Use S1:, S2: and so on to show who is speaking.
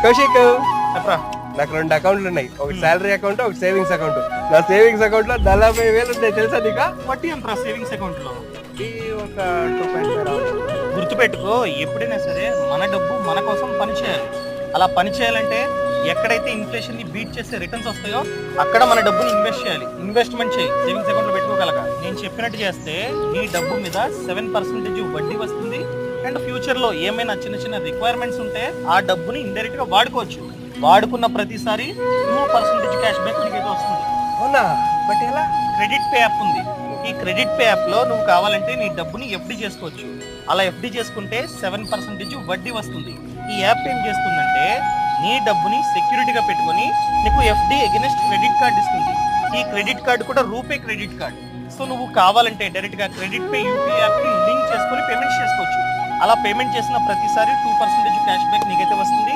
S1: కౌశిక్,
S2: చెప్పరా.
S1: నాకు 2 అకౌంట్లు ఉన్నాయి. ఒకటి శాలరీ అకౌంట్, ఒకటి సేవింగ్స్ అకౌంట్. నా సేవింగ్స్ అకౌంట్ లో 40,000 ఉన్నాయి, తెలుసా నీకా?
S2: వడ్డీ ఎంతరా సేవింగ్స్ అకౌంట్ లో?
S1: ఈ ఒక 2.5 రావాలి.
S2: గుర్తుపెట్టుకో, ఎప్పుడైనా సరే మన డబ్బు మన కోసం పని చేయాలి. అలా పని చేయాలంటే ఎక్కడైతే ఇన్ఫ్లేషన్ ని బీట్ చేసే రిటర్న్స్ వస్తాయో అక్కడ మన డబ్బుని ఇన్వెస్ట్ చేయాలి. ఇన్వెస్ట్మెంట్ చేయి, సేవింగ్స్ అకౌంట్ లో పెట్టుకోగలక. నేను చెప్పినట్టు చేస్తే నీ డబ్బు మీద 7% వడ్డీ వస్తుంది. అండ్ ఫ్యూచర్ లో ఏమైనా చిన్న చిన్న రిక్వైర్మెంట్స్ ఉంటే ఆ డబ్బుని ఇండైరెక్ట్ గా వాడుకోవచ్చు. వాడుకున్న ప్రతిసారి 2% క్యాష్ బ్యాక్ నీకైతే వస్తుంది.
S1: అవునా? బట్ ఎలా?
S2: క్రెడిట్ పే యాప్ ఉంది. ఈ క్రెడిట్ పే యాప్ లో నువ్వు కావాలంటే నీ డబ్బుని ఎఫ్డి చేసుకోవచ్చు. అలా ఎఫ్డి చేసుకుంటే 7% వడ్డీ వస్తుంది. ఈ యాప్ ఏం చేస్తుందంటే నీ డబ్బుని సెక్యూరిటీగా పెట్టుకొని నీకు ఎఫ్డి అగెనెస్ట్ క్రెడిట్ కార్డ్ ఇస్తుంది. ఈ క్రెడిట్ కార్డు కూడా రూపే క్రెడిట్ కార్డ్. సో నువ్వు కావాలంటే డైరెక్ట్ గా క్రెడిట్ పే యూపీఐ యాప్ కి లింక్ చేసుకొని పేమెంట్ చేసుకోవచ్చు. అలా పేమెంట్ చేసిన ప్రతిసారి 2% క్యాష్ బ్యాక్ నీకైతే వస్తుంది.